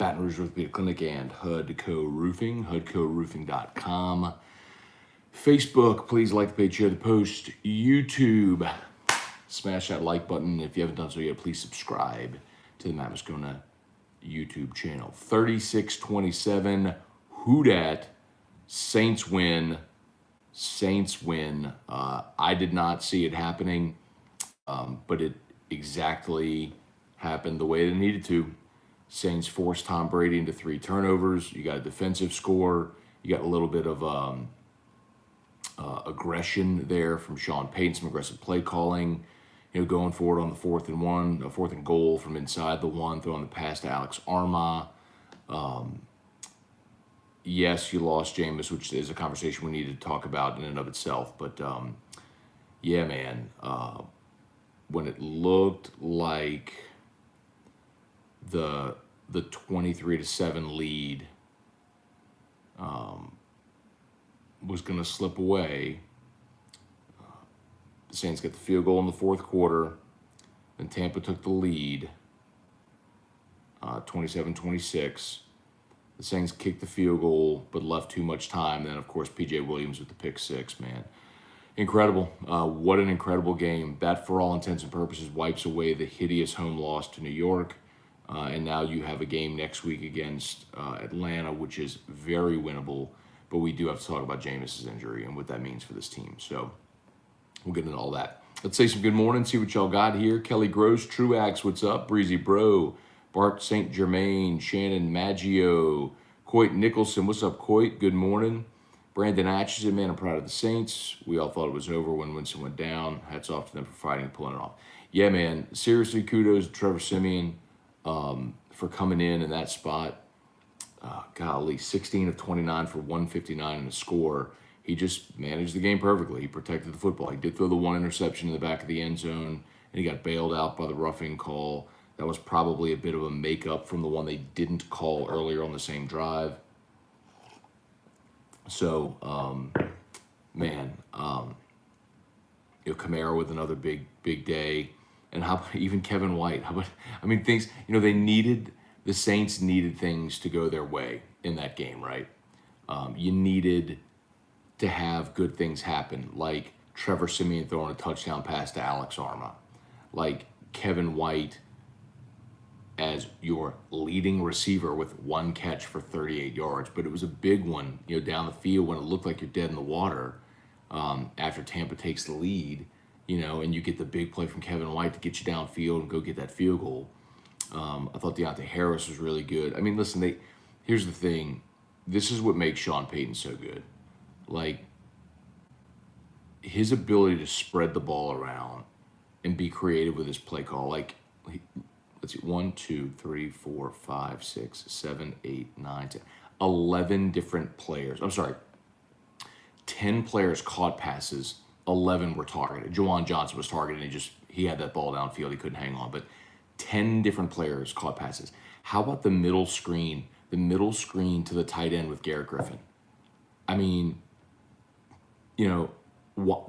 Baton Rouge Orthopedic Clinic and HUDCO Roofing, HUDCOroofing.com. Facebook, please like the page, share the post. YouTube, smash that like button. If you haven't done so yet, please subscribe to the Matt Moscona YouTube channel. 36-27, who dat? Saints win. Saints win. I did not see it happening, but it exactly happened the way it needed to. Saints forced Tom Brady into 3 turnovers. You got a defensive score. You got a little bit of aggression there from Sean Payton, some aggressive play calling. Going forward on the 4th and 1, a 4th and goal from inside the 1, throwing the pass to Alex Armah. Yes, you lost Jameis, which is a conversation we need to talk about in and of itself. But yeah, man, when it looked like the 23-7 lead was going to slip away, the Saints got the field goal in the 4th quarter. Then Tampa took the lead, 27-26. The Saints kicked the field goal, but left too much time. Then, of course, P.J. Williams with the pick 6, man. Incredible. What an incredible game. That, for all intents and purposes, wipes away the hideous home loss to New York. And now you have a game next week against Atlanta, which is very winnable. But we do have to talk about Jameis' injury and what that means for this team. So we'll get into all that. Let's say some good morning, see what y'all got here. Kelly Gross, Truax, what's up? Breezy Bro, Bart St. Germain, Shannon Maggio, Coit Nicholson, what's up, Coit? Good morning. Brandon Atchison, man, I'm proud of the Saints. We all thought it was over when Winston went down. Hats off to them for fighting and pulling it off. Yeah, man, seriously, kudos to Trevor Siemian for coming in that spot. Golly, 16 of 29 for 159 and a score. He just managed the game perfectly. He protected the football. He did throw the 1 interception in the back of the end zone, and he got bailed out by the roughing call. That was probably a bit of a makeup from the one they didn't call earlier on the same drive. So, Kamara with another big day. And how about even Kevin White? Things, the Saints needed things to go their way in that game, right? You needed to have good things happen, like Trevor Siemian throwing a touchdown pass to Alex Armah, like Kevin White as your leading receiver with 1 catch for 38 yards. But it was a big one, down the field when it looked like you're dead in the water after Tampa takes the lead, and you get the big play from Kevin White to get you downfield and go get that field goal. I thought Deontay Harris was really good. Listen, here's the thing. This is what makes Sean Payton so good. Like, his ability to spread the ball around and be creative with his play call. Let's see, 1, 2, 3, 4, 5, 6, 7, 8, 9, 10, 11 different players. 10 players caught passes, 11 were targeted. Juwan Johnson was targeted, and he had that ball downfield, he couldn't hang on. But 10 different players caught passes. How about the middle screen? The middle screen to the tight end with Garrett Griffin.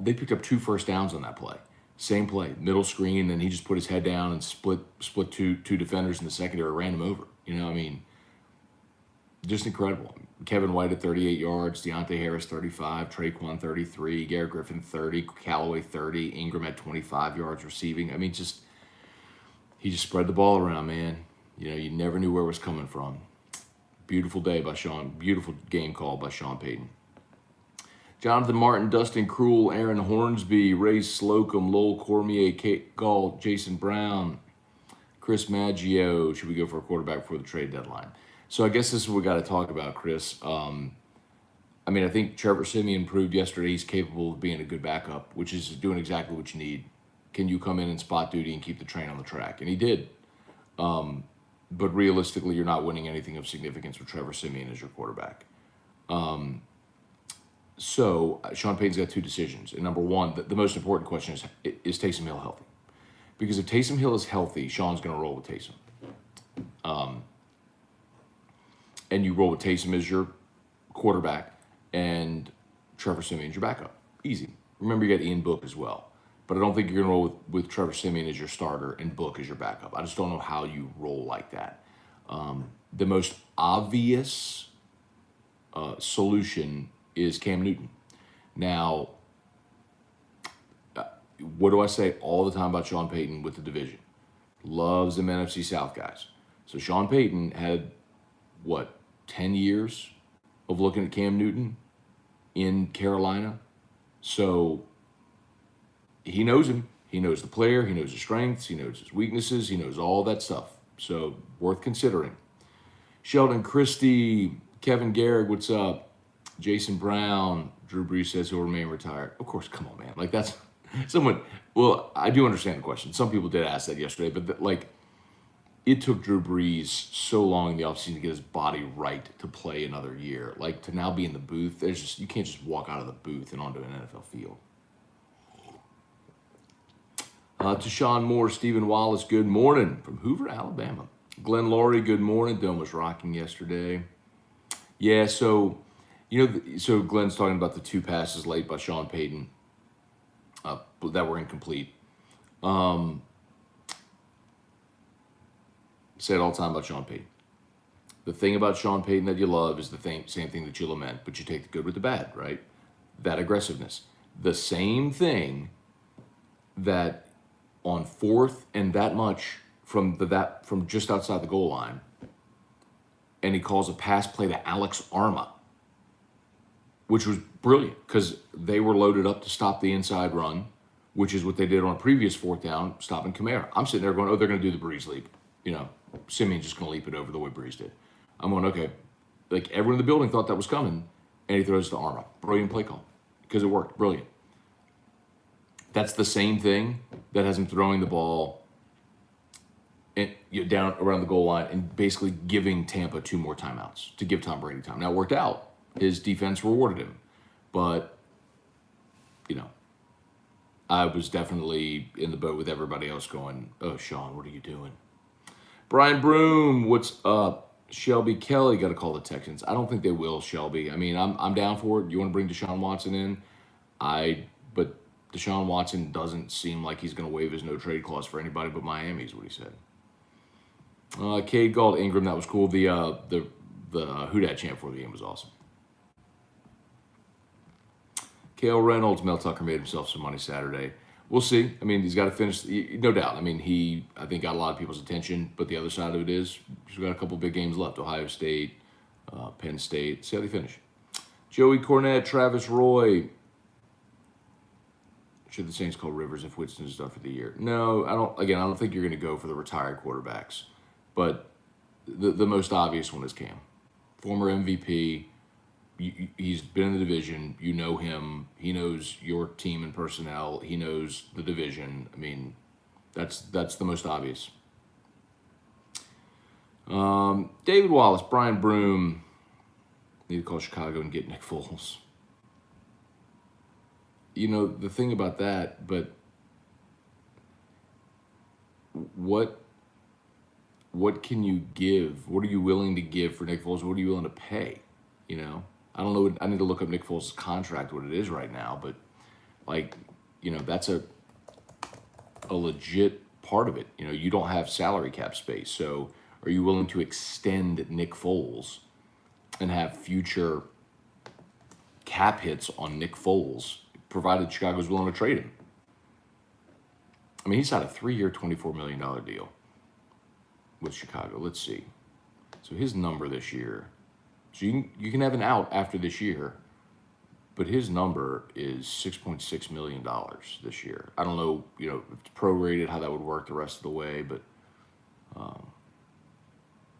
They picked up 2 first downs on that play. Same play, middle screen, and he just put his head down and split two defenders in the secondary, ran him over. Just incredible. Kevin White at 38 yards, Deontay Harris 35, Traquan 33, Garrett Griffin 30, Callaway 30, Ingram at 25 yards receiving. He just spread the ball around, man. You never knew where it was coming from. Beautiful day by Sean. Beautiful game call by Sean Payton. Jonathan Martin, Dustin Cruel, Aaron Hornsby, Ray Slocum, Lowell Cormier, Kate Galt, Jason Brown, Chris Maggio. Should we go for a quarterback before the trade deadline? So I guess this is what we got to talk about, Chris. I think Trevor Siemian proved yesterday he's capable of being a good backup, which is doing exactly what you need. Can you come in and spot duty and keep the train on the track? And he did. But realistically, you're not winning anything of significance with Trevor Siemian as your quarterback. So Sean Payton's got 2 decisions. And number one, the most important question is Taysom Hill healthy? Because if Taysom Hill is healthy, Sean's going to roll with Taysom. And you roll with Taysom as your quarterback and Trevor Siemian's your backup. Easy. Remember, you got Ian Book as well. But I don't think you're going to roll with Trevor Siemian as your starter and Book as your backup. I just don't know how you roll like that. the most obvious solution is Cam Newton. Now, what do I say all the time about Sean Payton with the division? Loves them NFC South guys. So Sean Payton had, 10 years of looking at Cam Newton in Carolina? So he knows him. He knows the player. He knows his strengths. He knows his weaknesses. He knows all that stuff. So worth considering. Sheldon Christie, Kevin Garrett, what's up? Jason Brown, Drew Brees says he'll remain retired. Of course, come on, man. Like, that's someone. Well, I do understand the question. Some people did ask that yesterday, but it took Drew Brees so long in the offseason to get his body right to play another year. Like, to now be in the booth, you can't just walk out of the booth and onto an NFL field. To Sean Moore, Stephen Wallace, good morning from Hoover, Alabama. Glenn Laurie, good morning. Dome was rocking yesterday. Yeah, so, so Glenn's talking about the 2 passes late by Sean Payton that were incomplete. Say it all the time about Sean Payton. The thing about Sean Payton that you love is the same thing that you lament, but you take the good with the bad, right? That aggressiveness. The same thing that on 4th and that much from just outside the goal line, and he calls a pass play to Alex Arma, which was brilliant because they were loaded up to stop the inside run, which is what they did on a previous 4th down, stopping Kamara. I'm sitting there going, oh, they're going to do the Breeze leap. Simeon's just going to leap it over the way Breeze did. I'm going, okay. Like, everyone in the building thought that was coming, and he throws it to Arma. Brilliant play call because it worked. Brilliant. That's the same thing that has him throwing the ball down around the goal line and basically giving Tampa 2 more timeouts to give Tom Brady time. Now, it worked out. His defense rewarded him. But, I was definitely in the boat with everybody else going, oh, Sean, what are you doing? Brian Broom, what's up? Shelby Kelly got to call the Texans. I don't think they will, Shelby. I mean, I'm down for it. You want to bring Deshaun Watson in? But Deshaun Watson doesn't seem like he's going to waive his no-trade clause for anybody but Miami, is what he said. Cade Galt Ingram, that was cool. The Who Dat chant for the game was awesome. Kale Reynolds, Mel Tucker made himself some money Saturday. We'll see. I mean, he's got to finish, no doubt. I mean, I think, got a lot of people's attention, but the other side of it is he's got a couple big games left. Ohio State, Penn State. See how they finish. Joey Cornett, Travis Roy. Should the Saints call Rivers if Winston is done for the year? No, I don't. Again, I don't think you're going to go for the retired quarterbacks. But the most obvious one is Cam. Former MVP. He's been in the division. You know him. He knows your team and personnel. He knows the division. I mean, that's the most obvious. David Wallace, Brian Broom. Need to call Chicago and get Nick Foles. The thing about that, but what can you give? What are you willing to give for Nick Foles? What are you willing to pay? I don't know. I need to look up Nick Foles' contract, what it is right now, but that's a legit part of it. You don't have salary cap space. So are you willing to extend Nick Foles and have future cap hits on Nick Foles, provided Chicago's willing to trade him? I mean, he's had a 3-year, $24 million deal with Chicago. Let's see. So his number this year, so you can have an out after this year, but his number is $6.6 million this year. I don't know, if it's prorated, how that would work the rest of the way, but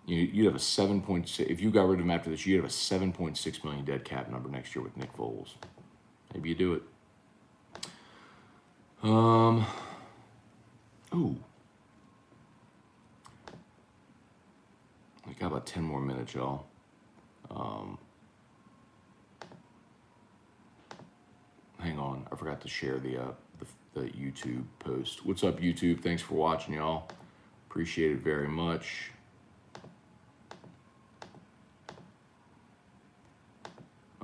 you'd have a 7.6. If you got rid of him after this year, you'd have a $7.6 million dead cap number next year with Nick Foles. Maybe you do it. We got about 10 more minutes, y'all. Hang on, I forgot to share the YouTube post. What's up, YouTube? Thanks for watching, y'all. Appreciate it very much.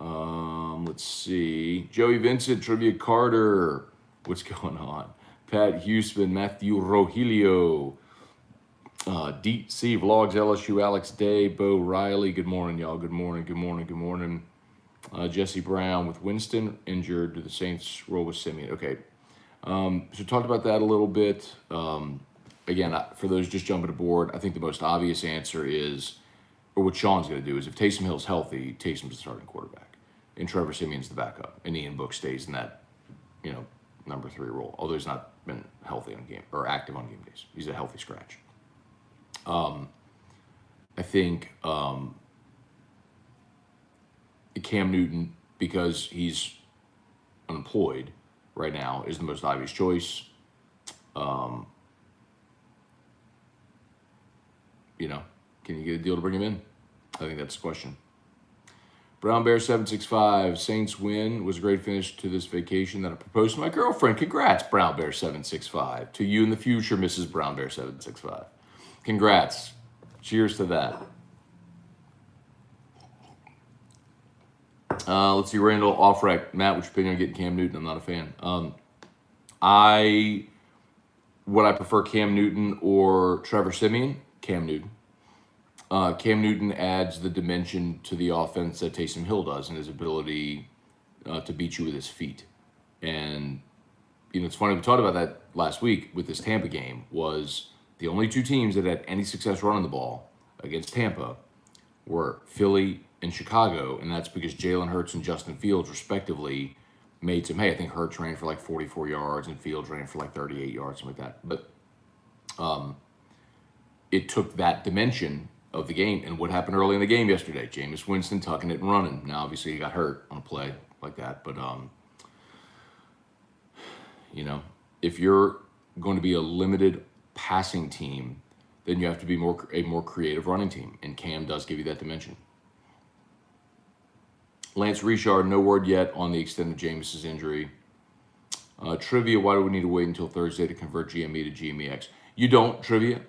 Let's see. Joey Vincent, Trivia Carter. What's going on? Pat Houston, Matthew Rogelio, DC Vlogs, LSU, Alex Day, Bo Riley. Good morning, y'all. Good morning, good morning, good morning. Jesse Brown with Winston injured. Do the Saints roll with Simeon? Okay. So talked about that a little bit. Again, for those just jumping aboard, I think the most obvious answer is, or what Sean's going to do is, if Taysom Hill's healthy, Taysom's the starting quarterback, and Trevor Simeon's the backup, and Ian Book stays in that, number 3 role. Although he's not been healthy on game or active on game days, he's a healthy scratch. I think Cam Newton, because he's unemployed right now, is the most obvious choice. Can you get a deal to bring him in? I think that's the question. Brown Bear 765, Saints win was a great finish to this vacation that I proposed to my girlfriend. Congrats, Brown Bear 765. To you in the future, Mrs. Brown Bear 765. Congrats. Cheers to that. Let's see, Randall Offrec. Matt, what's your opinion on getting Cam Newton? I'm not a fan. Would I prefer Cam Newton or Trevor Simeon? Cam Newton. Cam Newton adds the dimension to the offense that Taysom Hill does, and his ability to beat you with his feet. And, it's funny, we talked about that last week with this Tampa game, was the only 2 teams that had any success running the ball against Tampa were Philly and Chicago, and that's because Jalen Hurts and Justin Fields, respectively, made some, I think Hurts ran for like 44 yards and Fields ran for like 38 yards, something like that. But it took that dimension of the game. And what happened early in the game yesterday? Jameis Winston tucking it and running. Now, obviously, he got hurt on a play like that. But, if you're going to be a limited passing team, then you have to be a more creative running team. And Cam does give you that dimension. Lance Richard, no word yet on the extent of Jameis's injury. Trivia, why do we need to wait until Thursday to convert GME to GMEX? You don't, trivia.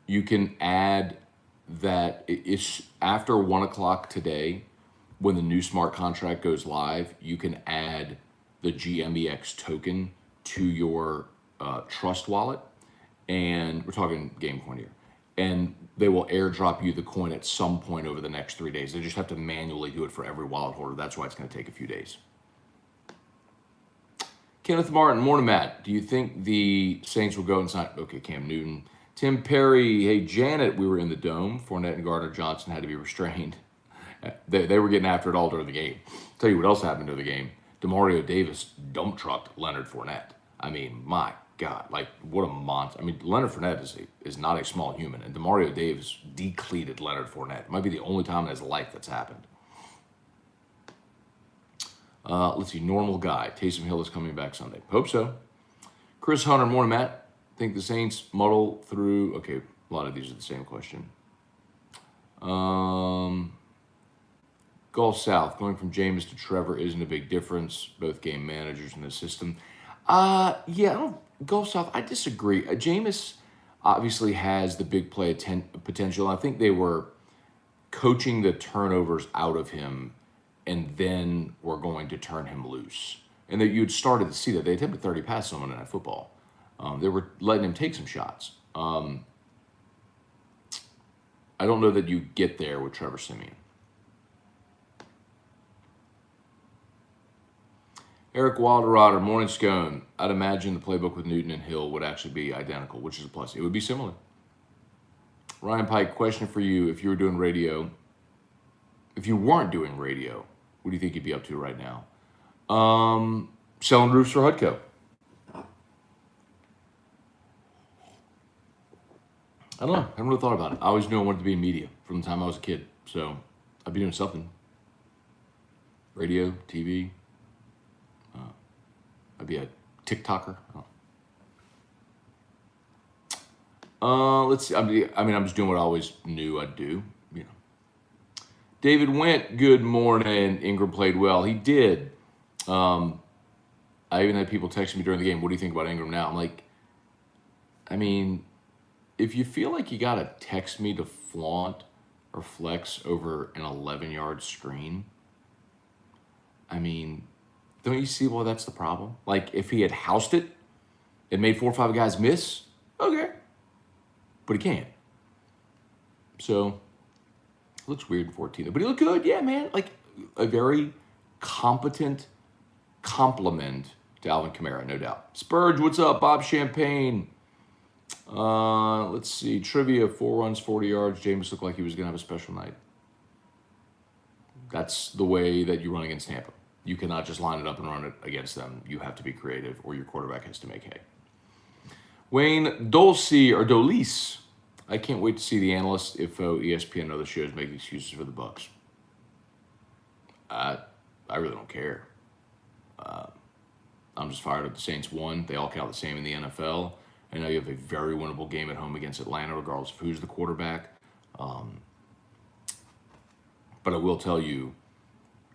You can add that it's after 1 o'clock today, when the new smart contract goes live, you can add the GMEX token to your Trust wallet. And we're talking Gamecoin here. And they will airdrop you the coin at some point over the next 3 days. They just have to manually do it for every wallet holder. That's why it's going to take a few days. Kenneth Martin, morning, Matt. Do you think the Saints will go and sign? Okay, Cam Newton. Tim Perry, hey, Janet, we were in the Dome. Fournette and Gardner Johnson had to be restrained. They were getting after it all during the game. Tell you what else happened during the game. Demario Davis dump trucked Leonard Fournette. I mean, my God, like, what a monster. I mean, Leonard Fournette is not a small human, and Demario Davis decleated Leonard Fournette. It might be the only time in his life that's happened. Let's see, normal guy. Taysom Hill is coming back Sunday. Hope so. Chris Hunter, morning, Matt. Think the Saints muddle through. Okay, a lot of these are the same question. Gulf South, going from Jameis to Trevor isn't a big difference. Both game managers in the system. Gulf South, I disagree. Jameis obviously has the big play potential. I think they were coaching the turnovers out of him, and then were going to turn him loose. And that you'd started to see that. They attempted 30 passes on Monday Night Football. They were letting him take some shots. I don't know that you get there with Trevor Simeon. Eric Wilderrotter, morning Scone. I'd imagine the playbook with Newton and Hill would actually be identical, which is a plus. It would be similar. Ryan Pike, question for you. If you were doing radio, if you weren't doing radio, what do you think you'd be up to right now? Selling roofs for Hudco. I don't know. I haven't really thought about it. I always knew I wanted to be in media from the time I was a kid. So I'd be doing something. Radio, TV. I'd be a TikToker. Let's see. I'm just doing what I always knew I'd do. David Went, good morning. Ingram played well. He did. I even had people texting me during the game, what do you think about Ingram now? I'm like, if you feel like you got to text me to flaunt or flex over an 11-yard screen, don't you see why that's the problem? Like, if he had housed it and made 4 or 5 guys miss, okay. but he can't. So, it looks weird in 14, but he looked good. Yeah, man. Like, a very competent compliment to Alvin Kamara, no doubt. Spurge, what's up? Bob Champagne. Let's see. Trivia, 4 runs, 40 yards. Jameis looked like he was going to have a special night. That's the way that you run against Tampa. You cannot just line it up and run it against them. You have to be creative, or your quarterback has to make hay. Wayne Dolce or Dolice. I can't wait to see the analysts, Info, ESPN, and other shows make excuses for the Bucs. I really don't care. I'm just fired up. The Saints won. They all count the same in the NFL. I know you have a very winnable game at home against Atlanta, regardless of who's the quarterback. But I will tell you,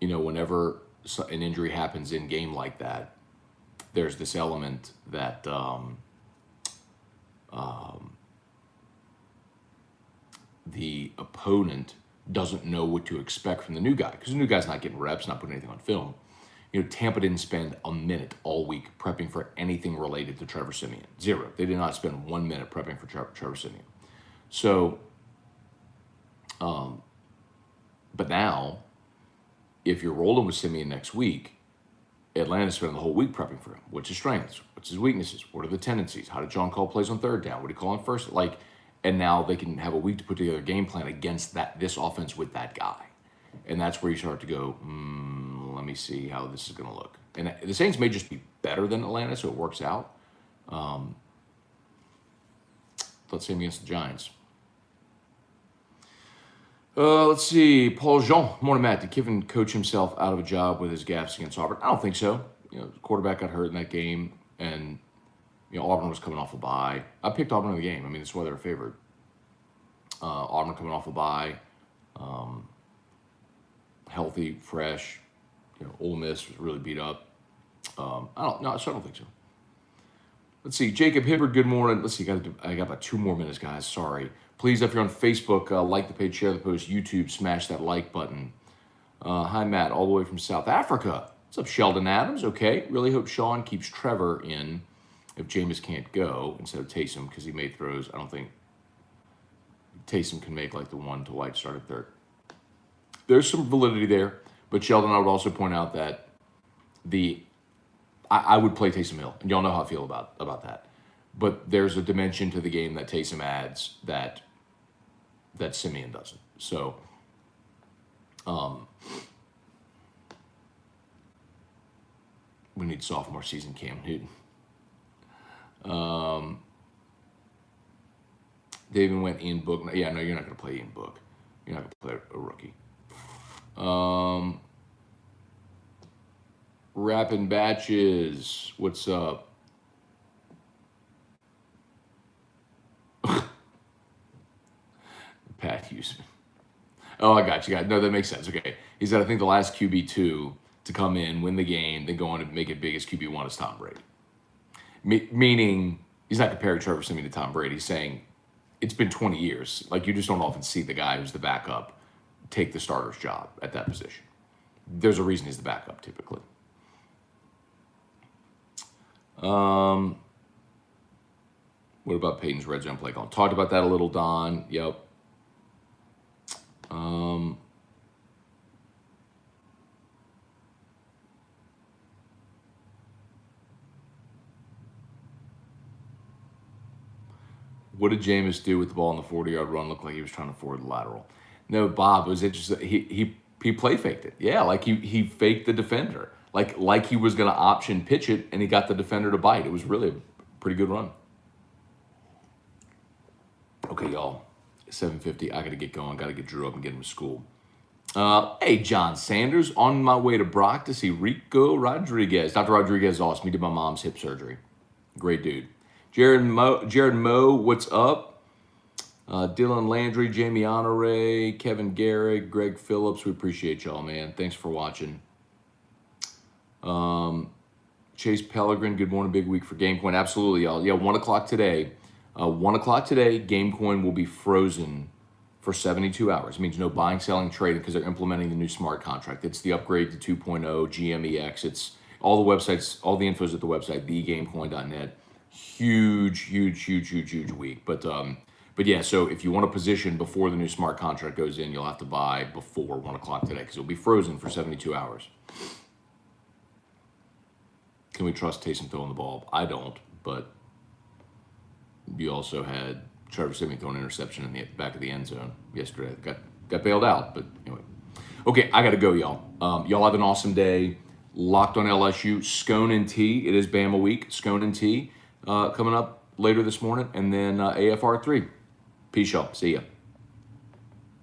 whenever an injury happens in game like that, there's this element that the opponent doesn't know what to expect from the new guy, because the new guy's not getting reps, not putting anything on film. Tampa didn't spend a minute all week prepping for anything related to Trevor Siemian. Zero. They did not spend 1 minute prepping for Trevor Siemian. So, but now, if you're rolling with Siemian next week, Atlanta's spending the whole week prepping for him. What's his strengths? What's his weaknesses? What are the tendencies? How did John call plays on third down? What did he call on first? And now they can have a week to put together a game plan against this offense with that guy. And that's where you start to go, let me see how this is going to look. And the Saints may just be better than Atlanta, so it works out. Let's see him against the Giants. Let's see. Paul Jean. Morning, Matt. Did Kiffin coach himself out of a job with his gaffes against Auburn? I don't think so. The quarterback got hurt in that game, and Auburn was coming off a bye. I picked Auburn in the game. I mean, that's why they were favored. Auburn coming off a bye. Healthy, fresh. Ole Miss was really beat up. I don't think so. Let's see. Jacob Hibbard, good morning. Let's see. I got about 2 more minutes, guys. Sorry. Please, if you're on Facebook, like the page, share the post. YouTube, smash that like button. Hi, Matt, all the way from South Africa. What's up, Sheldon Adams? Okay. Really hope Sean keeps Trevor in if Jameis can't go instead of Taysom, because he made throws. I don't think Taysom can make like the one to White start at third. There's some validity there, but Sheldon, I would also point out that I would play Taysom Hill, and y'all know how I feel about that. But there's a dimension to the game that Taysom adds that Siemian doesn't. So, we need sophomore season Cam Newton. They even went Ian Book. Yeah, no, you're not going to play Ian Book. You're not going to play a rookie. Rapping Batches. What's up? Pat Houston. Oh, I got you. No, that makes sense. Okay. He said, I think the last QB2 to come in, win the game, then go on and make it big as QB1 is Tom Brady. Meaning, he's not comparing Trevor Siemian to Tom Brady. He's saying it's been 20 years. Like, you just don't often see the guy who's the backup take the starter's job at that position. There's a reason he's the backup, typically. What about Peyton's red zone play call? Talked about that a little, Don. Yep. What did Jameis do with the ball on the 40-yard run? Looked like he was trying to forward the lateral. No, Bob, it was interesting. He play faked it. Yeah, like he faked the defender. Like he was going to option pitch it, and he got the defender to bite. It was really a pretty good run. Okay, y'all. 7:50. I got to get going. Got to get Drew up and get him to school. Hey, John Sanders. On my way to Brock to see Rico Rodriguez. Dr. Rodriguez is awesome. He did my mom's hip surgery. Great dude. Jared Moe, what's up? Dylan Landry, Jamie Honore, Kevin Garrick, Greg Phillips. We appreciate y'all, man. Thanks for watching. Chase Pellegrin, good morning, big week for GameCoin. Absolutely, y'all. Yeah, 1 o'clock today. 1 o'clock today, GameCoin will be frozen for 72 hours. It means no buying, selling, trading because they're implementing the new smart contract. It's the upgrade to 2.0, GMEX. It's all the websites, all the info's at the website, thegamecoin.net. Huge week. But But yeah, so if you want to position before the new smart contract goes in, you'll have to buy before 1 o'clock today because it'll be frozen for 72 hours. Can we trust Taysom throwing the ball? I don't, but you also had Trevor Siemian throwing an interception in the back of the end zone yesterday. Got bailed out, but anyway. Okay, I got to go, y'all. Y'all have an awesome day. Locked on LSU, Scone and T. It is Bama week. Scone and T coming up later this morning, and then AFR3. Peace, y'all. See ya.